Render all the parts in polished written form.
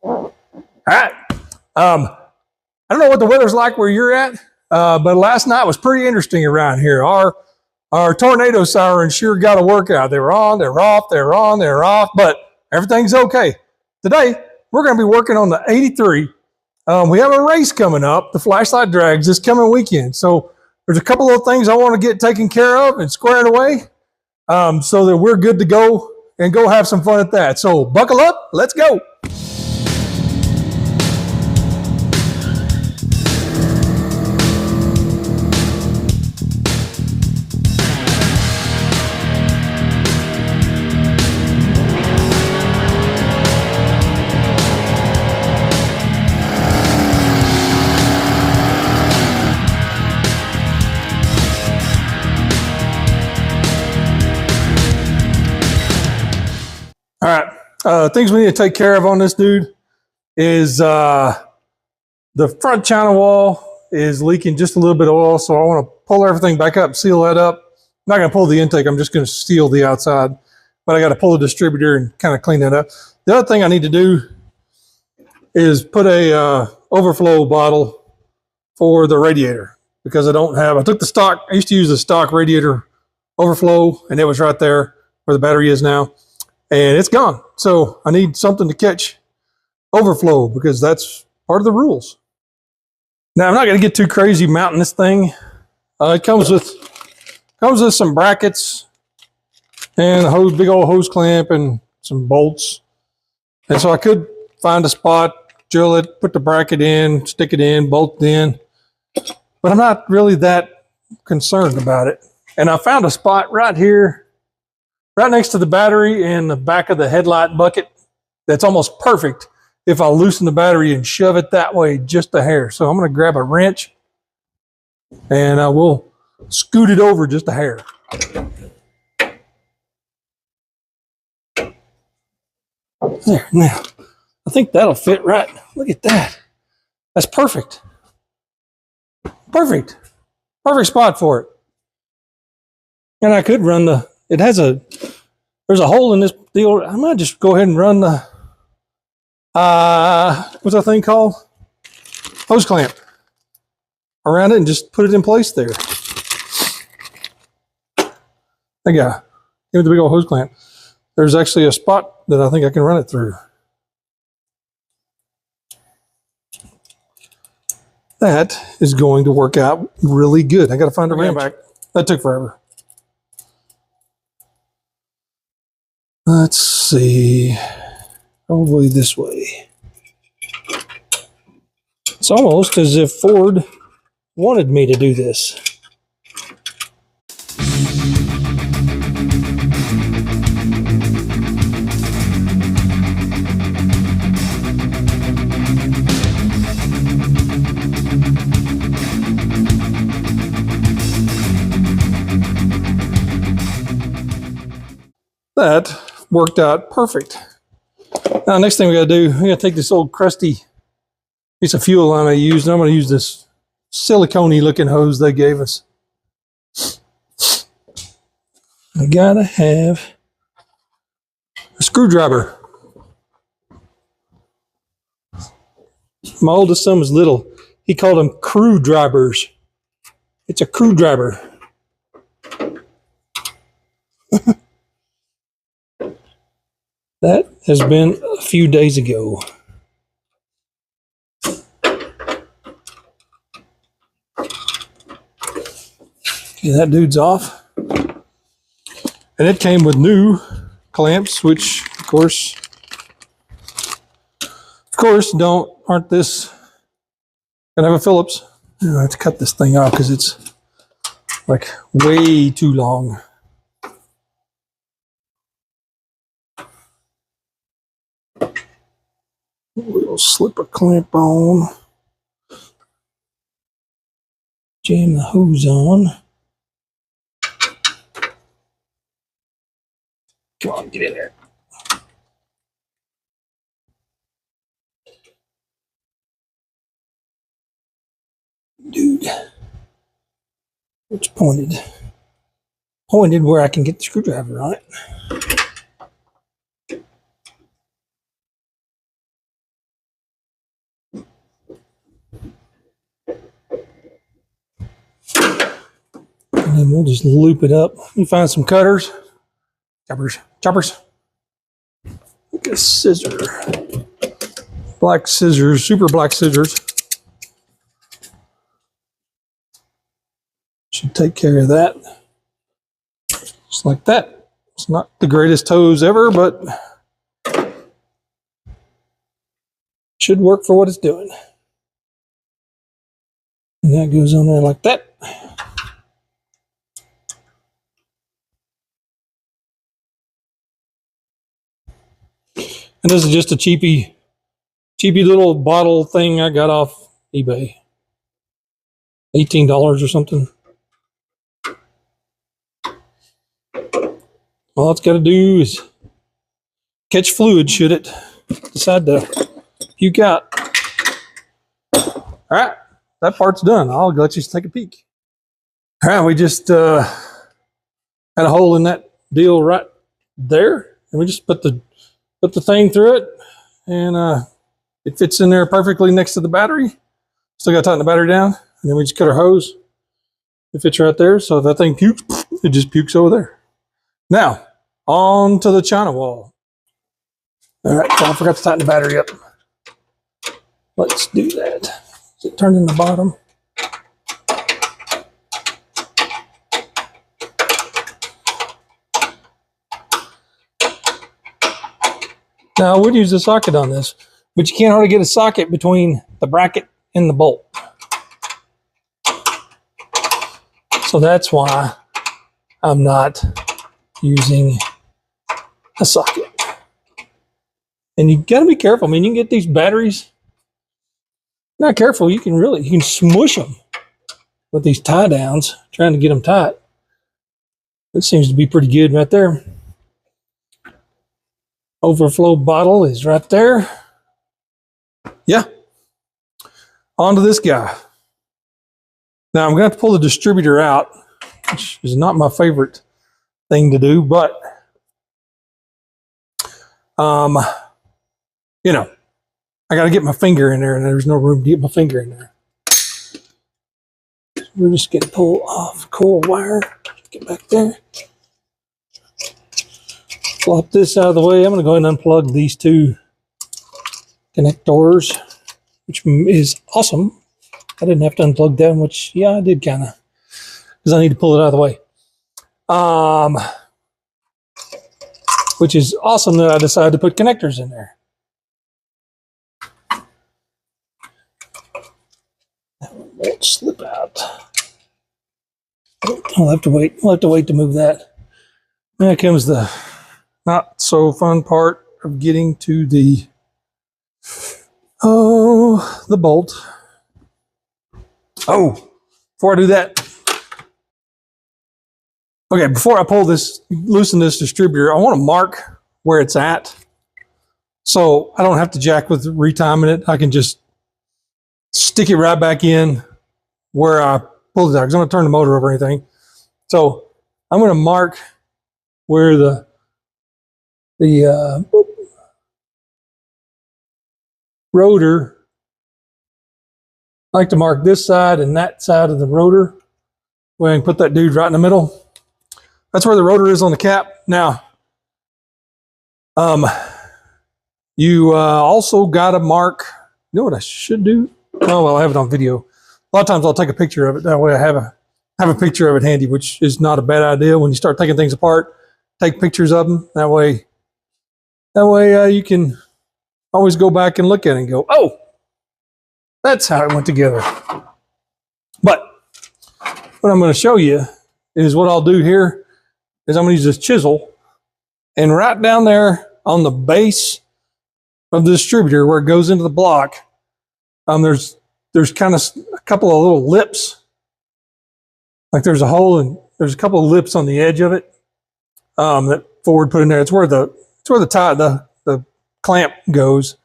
All right. I don't know what the weather's like where you're at, but last night was pretty interesting around here. Our tornado sirens sure got a workout. They were on, they were off, they were on, they were off, but everything's okay. Today, we're going to be working on the 83. We have a race coming up, the Flashlight Drags, this coming weekend. So there's a couple of things I want to get taken care of and squared away so that we're good to go and go have some fun at that. So buckle up, let's go. All right, things we need to take care of on this dude is the front channel wall is leaking just a little bit of oil, so I want to pull everything back up, seal that up. I'm not going to pull the intake, I'm just going to seal the outside, but I got to pull the distributor and kind of clean that up. The other thing I need to do is put a overflow bottle for the radiator because I took the stock, I used to use the stock radiator overflow, and it was right there where the battery is now. And it's gone. So I need something to catch overflow because that's part of the rules. Now I'm not going to get too crazy mounting this thing. It comes with some brackets and a big old hose clamp and some bolts. And so I could find a spot, drill it, put the bracket in, stick it in, bolt it in. But I'm not really that concerned about it. And I found a spot right here, right next to the battery and the back of the headlight bucket. That's almost perfect if I loosen the battery and shove it that way just a hair. So I'm going to grab a wrench and I will scoot it over just a hair. There, now I think that'll fit right. Look at that. That's perfect. Perfect. Perfect spot for it. And I could run there's a hole in this deal. I might just go ahead and run the, what's that thing called? Hose clamp around it and just put it in place there. There you go. Give it the big old hose clamp. There's actually a spot that I think I can run it through. That is going to work out really good. I got to find a wrench. Back. That took forever. Let's see, probably this way. It's almost as if Ford wanted me to do this. That worked out perfect. Now, next thing we got to do, we got to take this old crusty piece of fuel line I used, and I'm going to use this silicone-y looking hose they gave us. I got to have a screwdriver. My oldest son was little. He called them crew drivers. It's a crew driver. That has been a few days ago. Okay, that dude's off. And it came with new clamps, which of course aren't this. Gonna have a Phillips. I have to cut this thing off because it's like way too long. We'll slip a clamp on, jam the hose on. Come on, get in there. Dude, it's pointed where I can get the screwdriver on it. And then we'll just loop it up. You find some cutters. Choppers. Like a scissor. Black scissors, super black scissors. Should take care of that. Just like that. It's not the greatest hose ever, but should work for what it's doing. And that goes on there like that. And this is just a cheapy little bottle thing I got off eBay. $18 or something. All it's got to do is catch fluid should it decide to puke out. All right, that part's done. I'll let you take a peek. All right, we just had a hole in that deal right there, and we just put the thing through it, and it fits in there perfectly next to the battery. Still got to tighten the battery down, and then we just cut our hose. It fits right there, so if that thing pukes, it just pukes over there. Now, on to the China wall. All right, so I forgot to tighten the battery up. Let's do that. Is it turning the bottom? Now, I would use a socket on this, but you can't hardly get a socket between the bracket and the bolt. So that's why I'm not using a socket. And you got to be careful. I mean, you can get these batteries. Not careful, you can smush them with these tie downs, trying to get them tight. It seems to be pretty good right there. Overflow bottle is right there. Yeah. On to this guy. Now I'm going to have to pull the distributor out, which is not my favorite thing to do, but you know, I got to get my finger in there, and there's no room to get my finger in there. So we're just going to pull off coil wire. Get back there. Flop this out of the way. I'm going to go ahead and unplug these two connectors, which is awesome. I didn't have to unplug them, which, yeah, I did kind of, because I need to pull it out of the way. Which is awesome that I decided to put connectors in there. That one won't slip out. I'll have to wait. We'll have to wait to move that. There comes the not so fun part of getting to the bolt. Oh, before I do that, okay, before I pull this, loosen this distributor, I want to mark where it's at, so I don't have to jack with retiming it. I can just stick it right back in where I pulled it out, because I'm going to turn the motor over or anything. So I'm going to mark where the rotor, I like to mark this side and that side of the rotor. Go ahead and put that dude right in the middle. That's where the rotor is on the cap. Now, you also got to mark, you know what I should do? Oh, well, I have it on video. A lot of times I'll take a picture of it. That way I have a picture of it handy, which is not a bad idea. When you start taking things apart, take pictures of them. That way you can always go back and look at it and go, oh, that's how it went together. But what I'm going to show you is what I'll do here is I'm going to use this chisel, and right down there on the base of the distributor where it goes into the block, there's kind of a couple of little lips. Like there's a hole and there's a couple of lips on the edge of it that Ford put in there. It's where the clamp goes.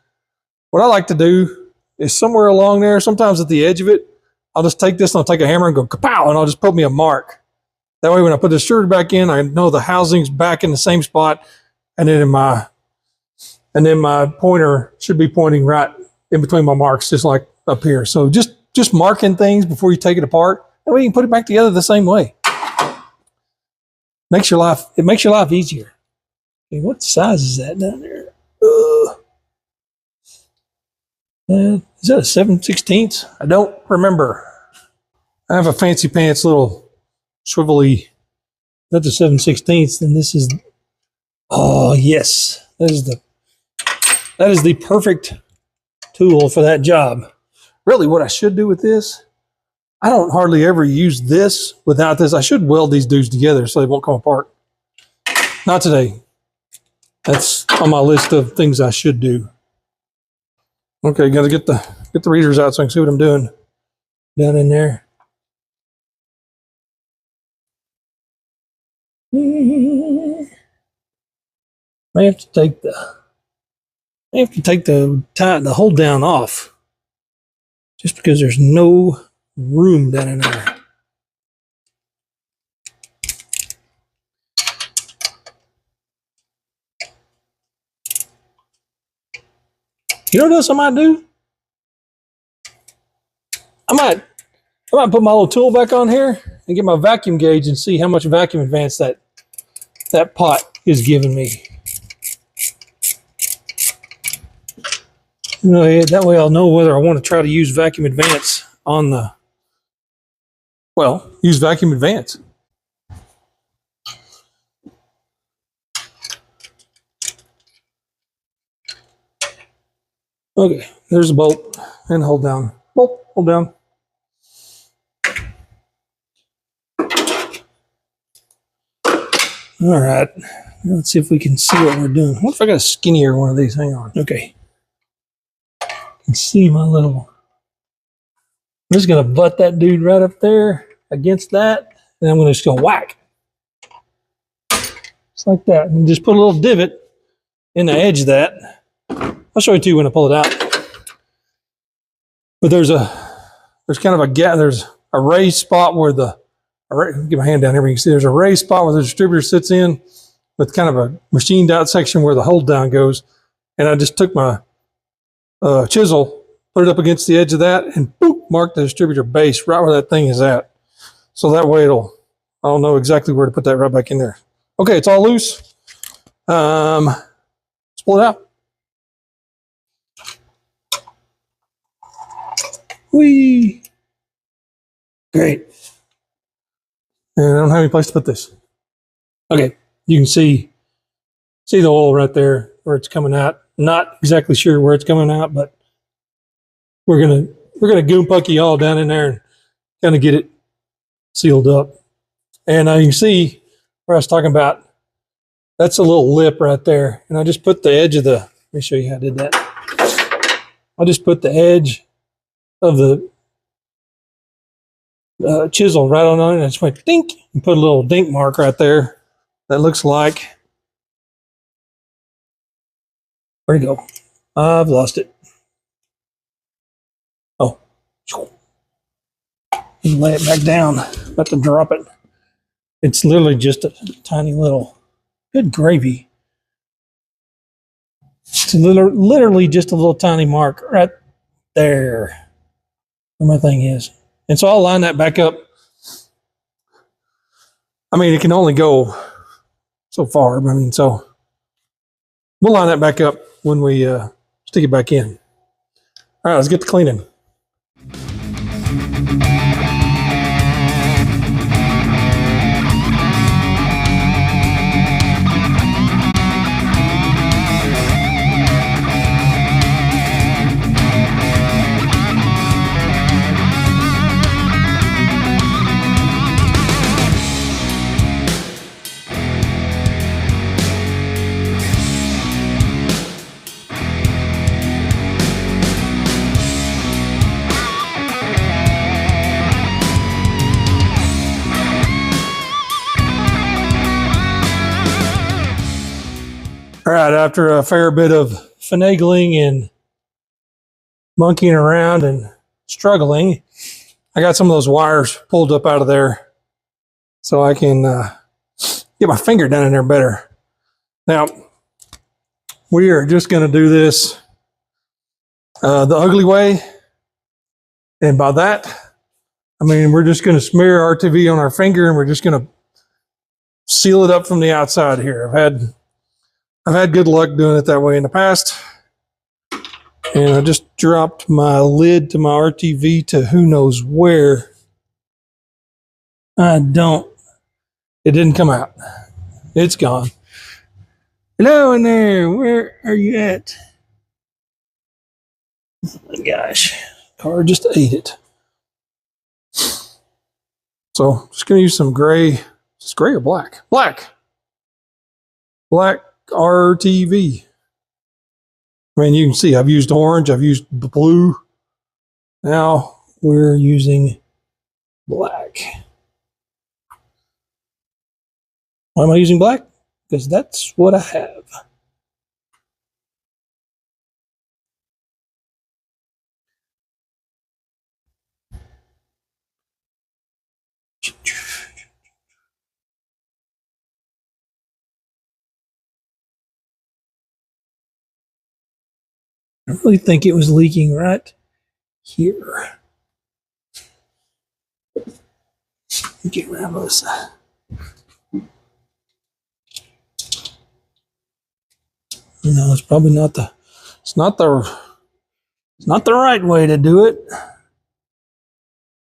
What I like to do is somewhere along there, sometimes at the edge of it, I'll just take this and I'll take a hammer and go kapow, and I'll just put me a mark. That way when I put the distributor back in, I know the housing's back in the same spot, and then my pointer should be pointing right in between my marks, just like up here. So just marking things before you take it apart. That way you can put it back together the same way. makes your life easier. Okay, what size is that down there? Is that a 7/16? I don't remember. I have a fancy pants little swivelly. That's a 7/16, and this is. Oh yes, that is the perfect tool for that job. Really, what I should do with this, I don't hardly ever use this without this. I should weld these dudes together so they won't come apart. Not today. That's on my list of things I should do. Okay, got to get the readers out so I can see what I'm doing down in there. I have to take the hold down off, just because there's no room down in there. You know what else I might do? I might put my little tool back on here and get my vacuum gauge and see how much vacuum advance that pot is giving me. You know, that way I'll know whether I want to try to use vacuum advance on the. Well, use vacuum advance. Okay, there's a bolt and hold down. Bolt, hold down. All right, let's see if we can see what we're doing. What if I got a skinnier one of these? Hang on. Okay. You can see my little. I'm just going to butt that dude right up there against that, and I'm going to just go whack. Just like that. And just put a little divot in the edge of that. I'll show you too when I pull it out. But there's kind of a gap. There's a raised spot where get my hand down here. You can see there's a raised spot where the distributor sits in with kind of a machined out section where the hold down goes. And I just took my chisel, put it up against the edge of that, and boop, mark the distributor base right where that thing is at. So that way I'll know exactly where to put that right back in there. Okay, it's all loose. Let's pull it out. Whee! Great. And I don't have any place to put this. Okay, you can see the oil right there where it's coming out. Not exactly sure where it's coming out, but we're gonna goon pucky all down in there and kind of get it sealed up. And you can see where I was talking about. That's a little lip right there, and I just put the edge of the. Let me show you how I did that. I just put the edge of the chisel right on it, and I just went dink and put a little dink mark right there. That looks like. Where'd it go? I've lost it. Oh. Lay it back down. About to drop it. It's literally just a tiny little. Good gravy. It's literally just a little tiny mark right there where my thing is. And so I'll line that back up. I mean, it can only go so far. I mean, so we'll line that back up when we stick it back in. All right, let's get to cleaning. All right, after a fair bit of finagling and monkeying around and struggling, I got some of those wires pulled up out of there so I can get my finger down in there better. Now, we are just going to do this the ugly way. And by that, I mean, we're just going to smear RTV on our finger, and we're just going to seal it up from the outside here. I've had good luck doing it that way in the past. And I just dropped my lid to my RTV to who knows where. It didn't come out. It's gone. Hello in there. Where are you at? Oh my gosh. Car just ate it. So I'm just going to use some gray. Is this gray or black? Black. Black RTV. I mean, you can see I've used orange. I've used blue. Now we're using black. Why am I using black? Because that's what I have. I really think it was leaking right here. Get around this. No, it's probably not the. It's not the right way to do it. I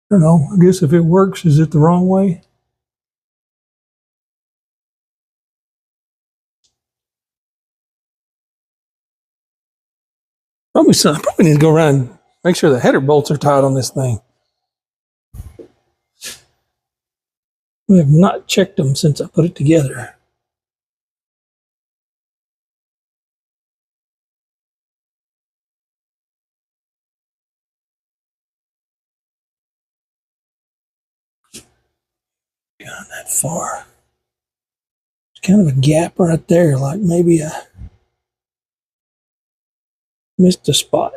don't know. I guess if it works, is it the wrong way? Probably so. I probably need to go around and make sure the header bolts are tight on this thing. We have not checked them since I put it together. Gone that far. It's kind of a gap right there, like maybe I missed a spot.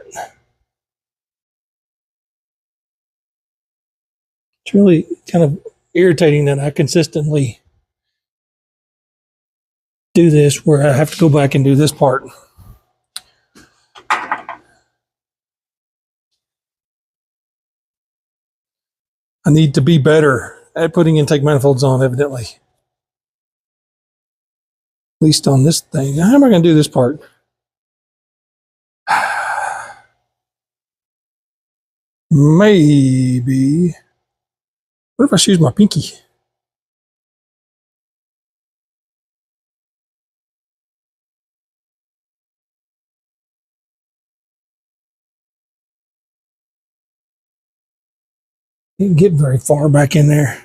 It's really kind of irritating that I consistently do this where I have to go back and do this part. I need to be better at putting intake manifolds on, evidently. At least on this thing. How am I going to do this part? Maybe. What if I use my pinky? Didn't get very far back in there.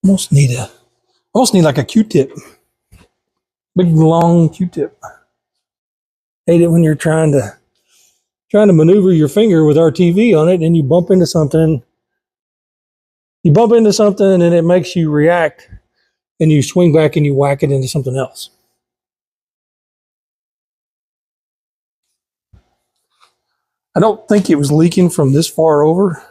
Almost need like a Q-tip. Big long Q-tip. Hate it when you're trying to maneuver your finger with RTV on it and you bump into something. You bump into something and it makes you react and you swing back and you whack it into something else. I don't think it was leaking from this far over.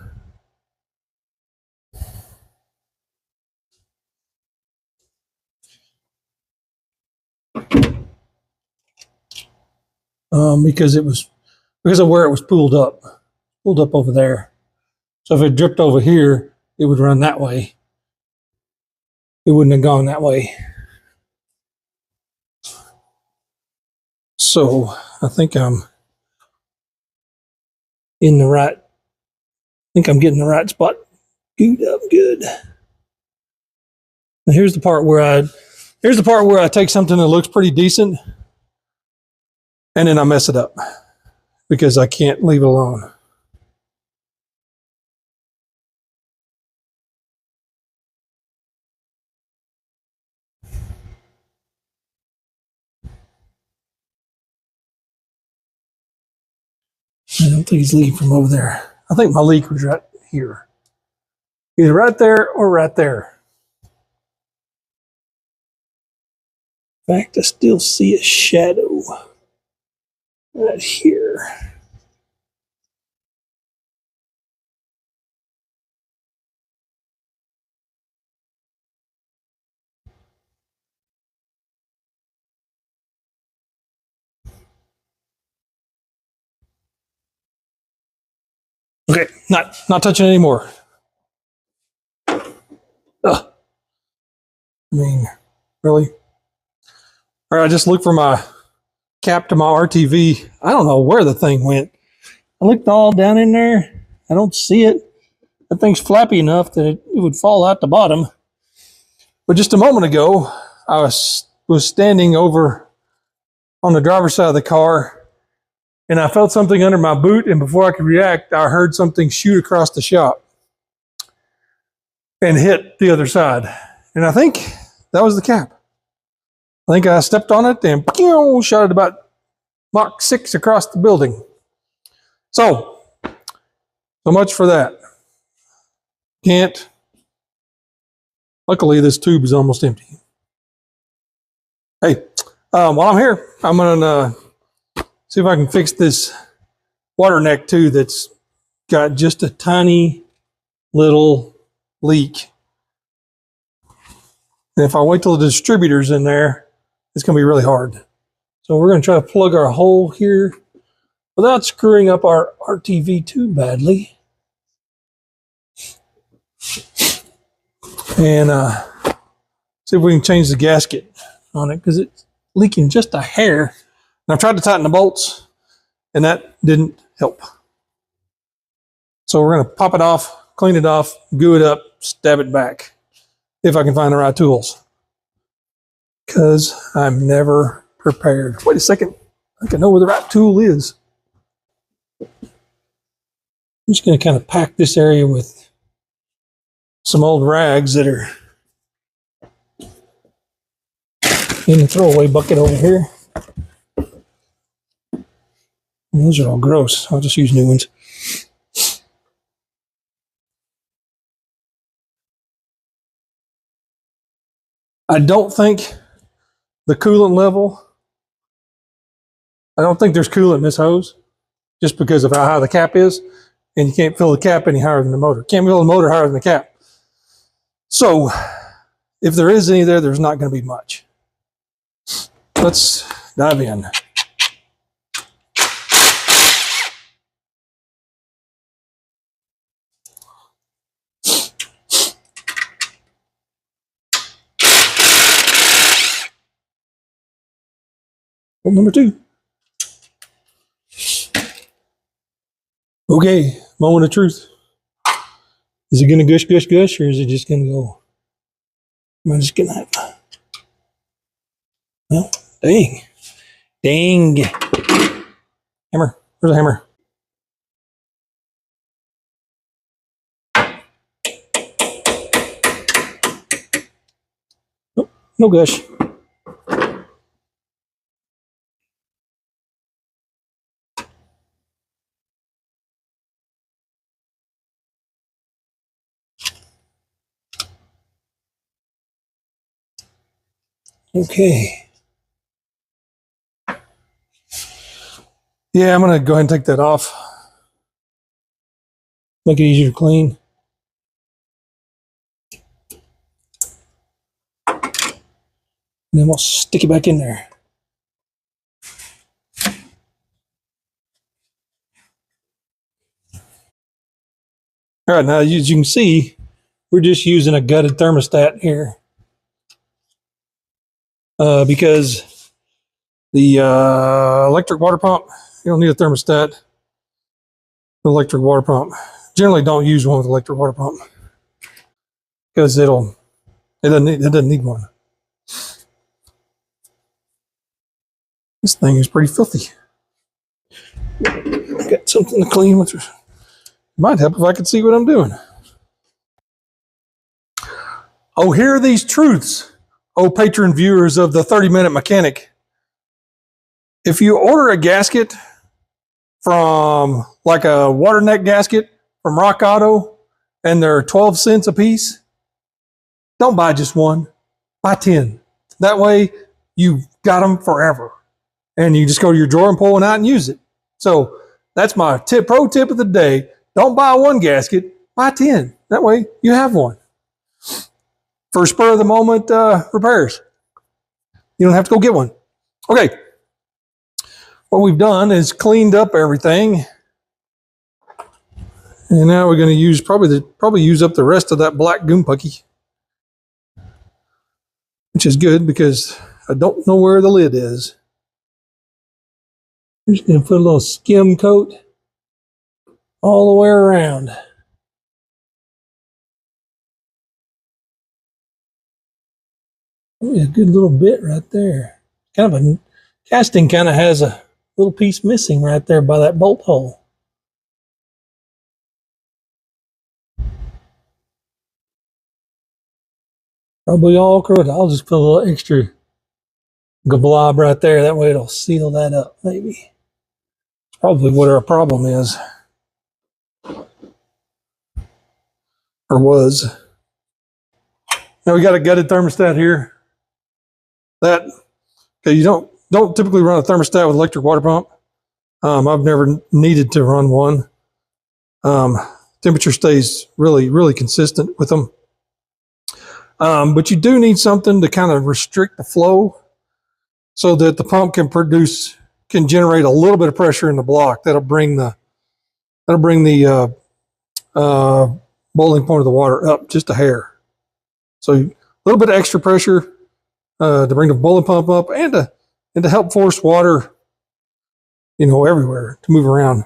Because of where it was pulled up over there. So if it dripped over here, it would run that way. It wouldn't have gone that way. So I think I'm in the right. I think I'm getting the right spot. Glued up good. And here's the part where I take something that looks pretty decent, and then I mess it up because I can't leave it alone. I don't think it's leaking from over there. I think my leak was right here. Either right there or right there. In fact, I still see a shadow right here. Okay, not touching it anymore. Ugh. I mean, really? All right, I just looked for my cap to my RTV. I don't know where the thing went. I looked all down in there. I don't see it. That thing's flappy enough that it would fall out the bottom. But just a moment ago, I was standing over on the driver's side of the car, and I felt something under my boot, and before I could react, I heard something shoot across the shop and hit the other side. And I think that was the cap. I think I stepped on it and shot it about Mach 6 across the building. So much for that. Luckily, this tube is almost empty. Hey, while I'm here, I'm gonna see if I can fix this water neck too that's got just a tiny little leak. And if I wait till the distributor's in there, it's gonna be really hard. So we're gonna try to plug our hole here without screwing up our RTV too badly. And see if we can change the gasket on it, because it's leaking just a hair. And I've tried to tighten the bolts, and that didn't help. So we're going to pop it off, clean it off, goo it up, stab it back, if I can find the right tools. Because I'm never prepared. Wait a second. I think I know where the right tool is. I'm just going to kind of pack this area with some old rags that are in the throwaway bucket over here. And those are all gross. I'll just use new ones. I don't think the coolant level, I don't think there's coolant in this hose, just because of how high the cap is, and you can't fill the cap any higher than the motor. Can't fill the motor higher than the cap. So if there is any there, there's not going to be much. Let's dive in. Hole number 2. Okay, moment of truth. Is it going to gush, gush, gush, or is it just going to go? Am I just going to have... Well, dang. Dang. Hammer. Where's the hammer? Nope, no gush. Okay. Yeah, I'm going to go ahead and take that off. Make it easier to clean. And then we'll stick it back in there. All right, now as you can see, we're just using a gutted thermostat here. Because the electric water pump, you don't need a thermostat. The electric water pump. Generally don't use one with electric water pump, because it doesn't need one. This thing is pretty filthy. Got something to clean with. Might help if I could see what I'm doing. Oh, hear these truths, oh patron viewers of the 30-Minute Mechanic. If you order a gasket from, like a water neck gasket from REB Auto, and they're 12 cents a piece, don't buy just one, buy 10. That way you've got them forever. And you just go to your drawer and pull one out and use it. So that's my pro tip of the day. Don't buy one gasket, buy 10. That way you have one. For spur of the moment repairs. You don't have to go get one. Okay. What we've done is cleaned up everything. And now we're going to use probably use up the rest of that black goon pucky, which is good because I don't know where the lid is. I'm just going to put a little skim coat all the way around. A good little bit right there. Kind of a casting kind of has a little piece missing right there by that bolt hole. Probably all corroded. I'll just put a little extra glob right there. That way it'll seal that up, maybe. It's probably what our problem is. Or was. Now we got a gutted thermostat here. Okay, you don't typically run a thermostat with electric water pump. I've never needed to run one. Temperature stays really, really consistent with them. But you do need something to kind of restrict the flow so that the pump can generate a little bit of pressure in the block. That'll bring the boiling point of the water up just a hair. So a little bit of extra pressure to bring the boiling pump up and to help force water, everywhere to move around.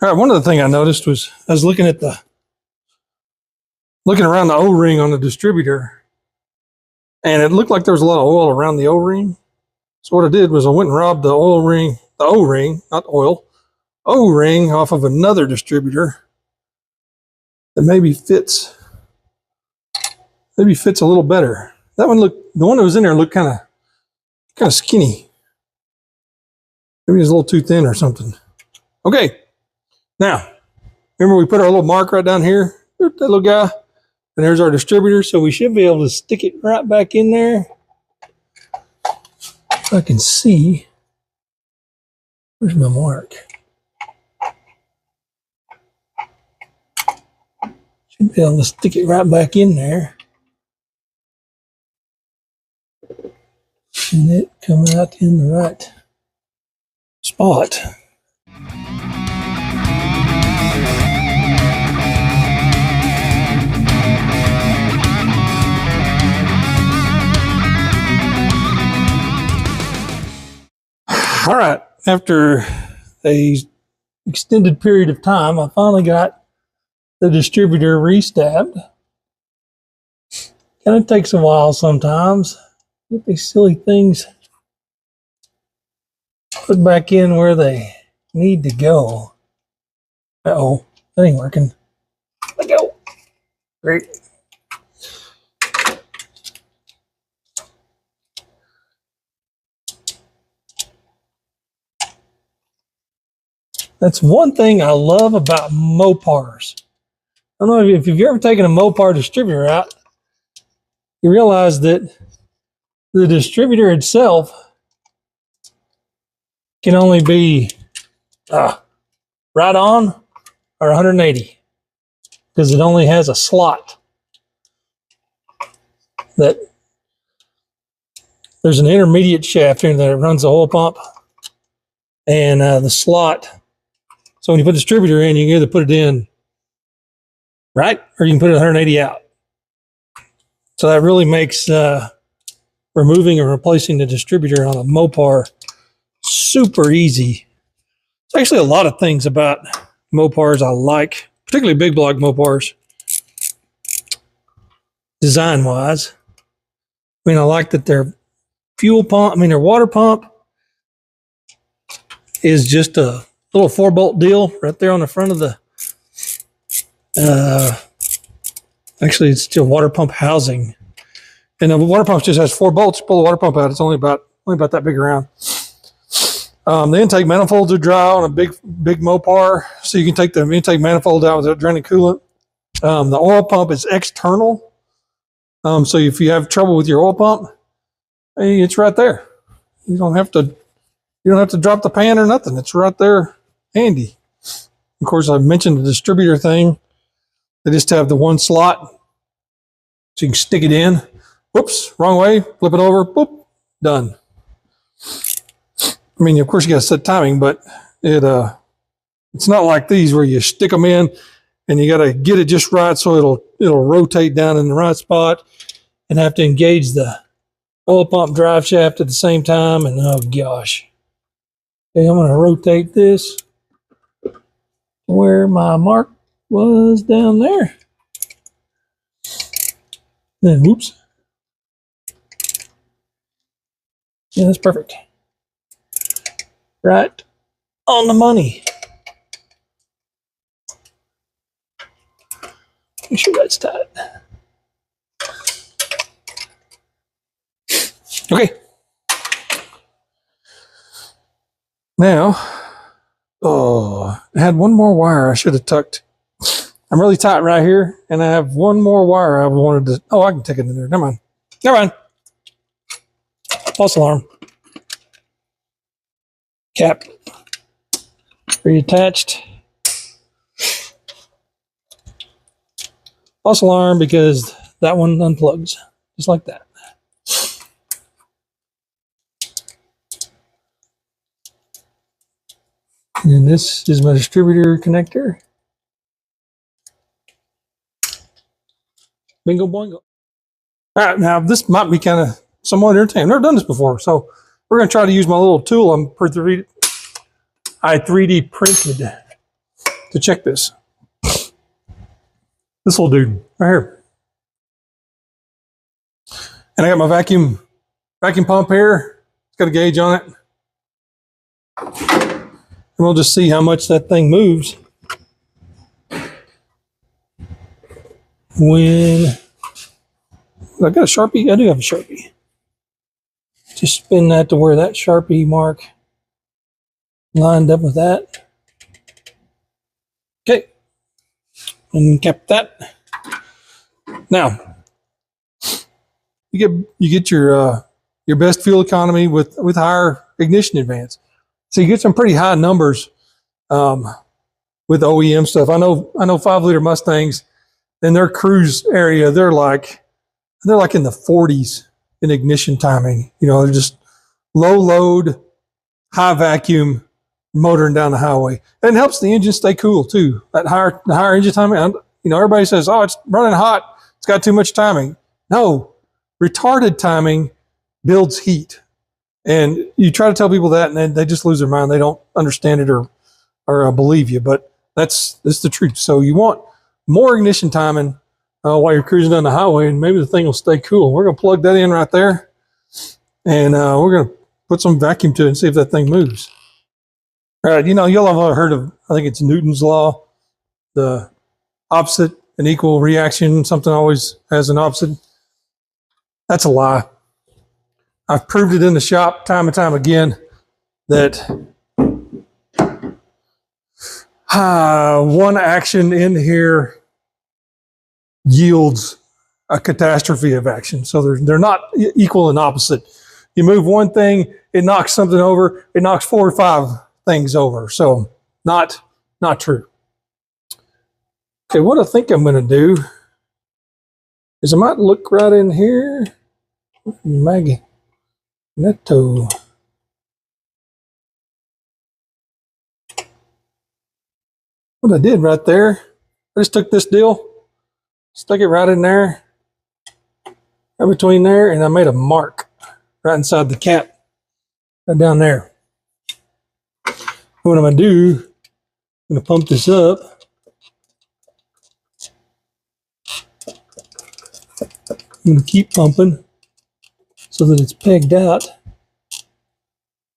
All right, one other thing I noticed was I was looking around the O-ring on the distributor, and it looked like there was a lot of oil around the O-ring. So what I did was I went and robbed the O-ring, not oil, O-ring off of another distributor that maybe fits a little better. The one that was in there looked kind of skinny. Maybe it was a little too thin or something. Okay. Now, remember we put our little mark right down here, that little guy, and there's our distributor, so we should be able to stick it right back in there. If I can see, where's my mark? Should be able to stick it right back in there. And it come out in the right spot. All right, after a extended period of time, I finally got the distributor restabbed. Kind of takes a while sometimes. Get these silly things put back in where they need to go. Uh-oh, that ain't working. Let go. Great. That's one thing I love about Mopars. I don't know if you've ever taken a Mopar distributor out, you realize that the distributor itself can only be right on or 180 because it only has a slot that there's an intermediate shaft here that runs the oil pump and the slot. So when you put the distributor in, you can either put it in right or you can put it 180 out. So that really makes removing or replacing the distributor on a Mopar super easy. There's actually a lot of things about Mopars I like, particularly big block Mopars, design-wise. I mean, I like that their fuel pump, their water pump is just a little 4-bolt deal right there on the front of the, actually it's still water pump housing. And the water pump just has 4 bolts. Pull the water pump out, it's only about that big around. The intake manifolds are dry on a big Mopar, so you can take the intake manifold out without draining coolant. The oil pump is external, So if you have trouble with your oil pump, hey, it's right there. You don't have to drop the pan or nothing. It's right there handy. Of course, I've mentioned the distributor thing. They just have the one slot so you can stick it in. Whoops, wrong way, flip it over, boop, done. I mean, of course you got to set timing, but it's not like these where you stick them in and you got to get it just right so it'll rotate down in the right spot and have to engage the oil pump drive shaft at the same time. And oh gosh. Okay, I'm going to rotate this where my mark was down there. Then whoops. Yeah, that's perfect. Right on the money. Make sure that's tight. Okay. Now, I had one more wire I should have tucked. I'm really tight right here, and I have one more wire I wanted to. Oh, I can take it in there. Never mind. Never mind. False alarm. Cap reattached. False alarm because that one unplugs just like that. And this is my distributor connector. Bingo boingo. All right, now this might be kind of somewhat entertaining. I've never done this before, so we're going to try to use my little tool I 3D printed to check this. This little dude right here. And I got my vacuum pump here. It's got a gauge on it. And we'll just see how much that thing moves when I got a Sharpie. I do have a Sharpie. Just spin that to where that Sharpie mark lined up with that. Okay. And cap that. Now, you get your best fuel economy with higher ignition advance. So you get some pretty high numbers with OEM stuff. I know 5-liter Mustangs in their cruise area, they're like in the 40s in ignition timing. You know, they're just low load, high vacuum, motoring down the highway. And it helps the engine stay cool too. The higher engine timing. You know, everybody says, "Oh, it's running hot. It's got too much timing." No, retarded timing builds heat. And you try to tell people that, and then they just lose their mind. They don't understand it or believe you. But that's the truth. So you want more ignition timing while you're cruising down the highway, and maybe the thing will stay cool. We're going to plug that in right there, and we're going to put some vacuum to it and see if that thing moves. All right, you know, you'll have heard of, I think it's Newton's law, the opposite and equal reaction. Something always has an opposite. That's a lie. I've proved it in the shop time and time again that one action in here yields a catastrophe of action. So they're not equal and opposite. You move one thing, it knocks something over, it knocks 4 or 5 things over. So not true. Okay, what I think I'm going to do is I might look right in here. Maggie. Netto. What I did right there, I just took this deal, stuck it right in there, right between there, and I made a mark right inside the cap, right down there. What I'm going to do, I'm going to pump this up. I'm going to keep pumping so that it's pegged out.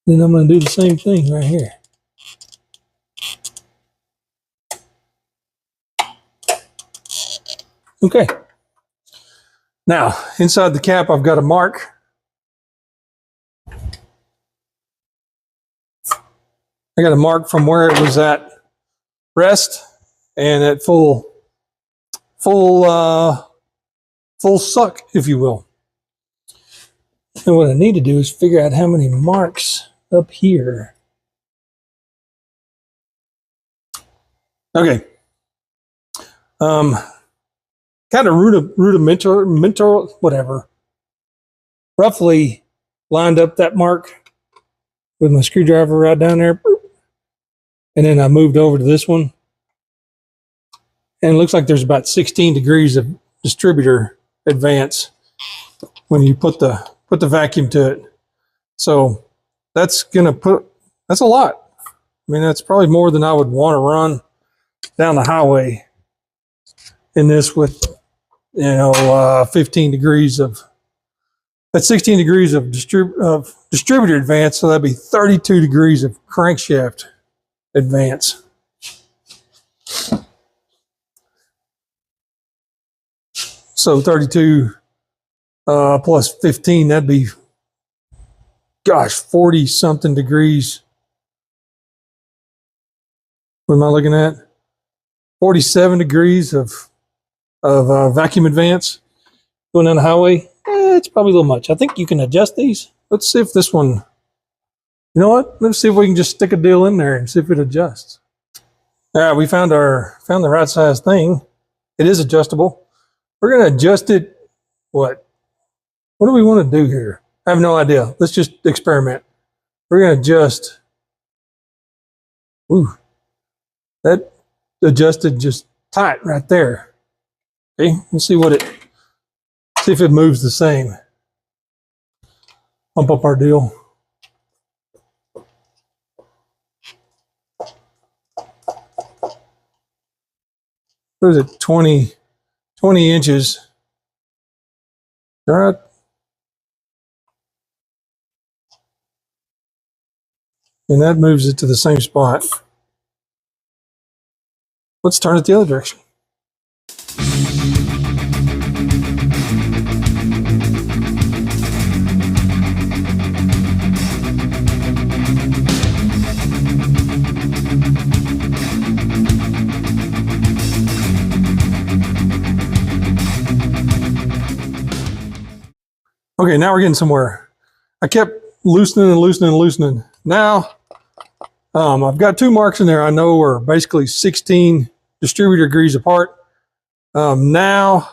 Then I'm going to do the same thing right here. Okay. Now, inside the cap, I've got a mark. I got a mark from where it was at rest and at full full suck, if you will. And what I need to do is figure out how many marks up here. Okay. Kind of rudimental, whatever. Roughly lined up that mark with my screwdriver right down there. And then I moved over to this one. And it looks like there's about 16 degrees of distributor advance when you put the vacuum to it. So that's that's a lot. I mean, that's probably more than I would want to run down the highway in this with, 15 degrees of, that's 16 degrees of distributor advance. So that'd be 32 degrees of crankshaft advance. So 32 plus 15, that'd be, gosh, 40 something degrees. What am I looking at? 47 degrees of vacuum advance going down the highway. It's probably a little much. I think you can adjust these. Let's see if this one, you know what? Let's see if we can just stick a deal in there and see if it adjusts. All right, we found the right size thing. It is adjustable. We're going to adjust it. What do we want to do here? I have no idea. Let's just experiment. We're going to adjust. Ooh, that adjusted just tight right there. Okay, let's see see if it moves the same. Pump up our deal. What is it? 20 inches. All right. And that moves it to the same spot. Let's turn it the other direction. Okay, now we're getting somewhere. I kept loosening. Now, I've got two marks in there I know are basically 16 distributor degrees apart. Now,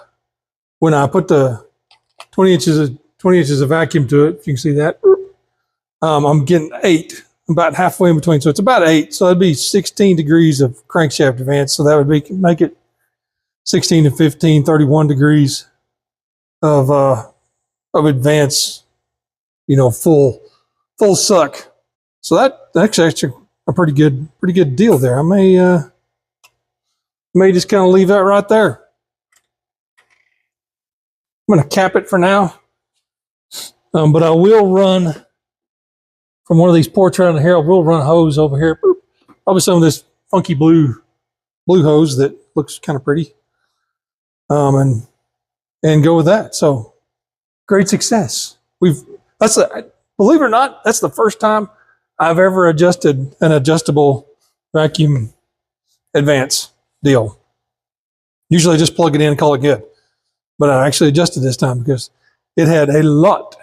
when I put the 20 inches of vacuum to it, if you can see that, I'm getting 8, about halfway in between. So it's about 8. So that'd be 16 degrees of crankshaft advance. So that would make it 16 to 15, 31 degrees of advance, full suck. So that's actually a pretty good deal there. I may just kind of leave that right there. I'm going to cap it for now, but I will run from one of these ports around here. I will run hose over here. Probably some of this funky blue hose that looks kind of pretty, and go with that. So great success. Believe it or not, that's the first time I've ever adjusted an adjustable vacuum advance deal. Usually I just plug it in and call it good. But I actually adjusted this time because it had a lot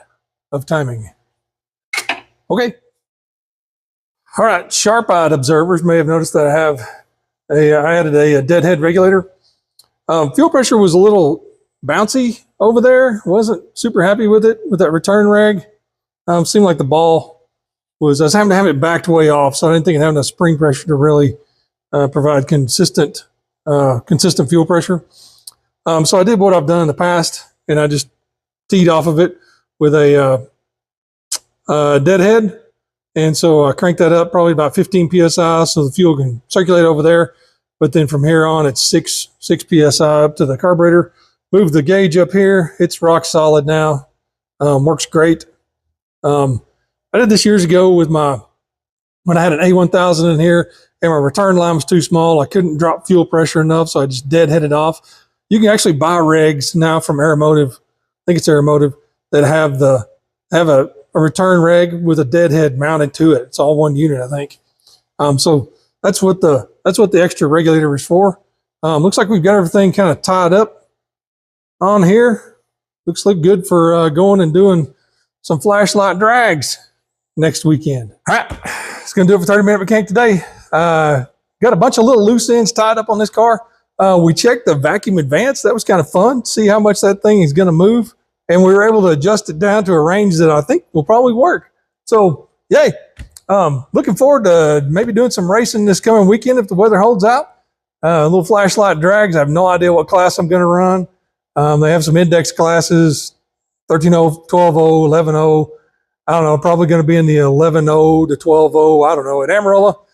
of timing. Okay. All right. Sharp-eyed observers may have noticed that I added a deadhead regulator. Fuel pressure was a little bouncy over there. Wasn't super happy with it, with that return reg. Seemed like the ball I was having to have it backed way off, so I didn't think it had enough spring pressure to really provide consistent fuel pressure. So I did what I've done in the past, and I just teed off of it with a deadhead. And so I cranked that up probably about 15 PSI so the fuel can circulate over there. But then from here on, it's 6 PSI up to the carburetor. Move the gauge up here. It's rock solid now. Works great. I did this years ago with when I had an A1000 in here and my return line was too small. I couldn't drop fuel pressure enough, so I just deadheaded off. You can actually buy regs now from Automotive. I think it's Automotive that have a return reg with a deadhead mounted to it. It's all one unit, I think. So that's what the extra regulator is for. Looks like we've got everything kind of tied up on here. look good for going and doing some flashlight drags next weekend. All right, it's going to do it for 30-minute mechanic today. Got a bunch of little loose ends tied up on this car. We checked the vacuum advance. That was kind of fun. See how much that thing is going to move. And we were able to adjust it down to a range that I think will probably work. So, yay. Looking forward to maybe doing some racing this coming weekend if the weather holds out. Little flashlight drags. I have no idea what class I'm going to run. They have some index classes, 13.0, 12.0, 11.0. I don't know, probably going to be in the 11.0 to 12.0. I don't know. At Amarillo,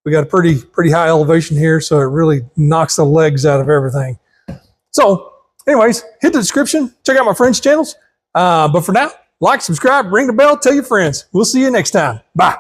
we got a pretty high elevation here, so it really knocks the legs out of everything. So, anyways, hit the description. Check out my friends' channels. But for now, like, subscribe, ring the bell, tell your friends. We'll see you next time. Bye.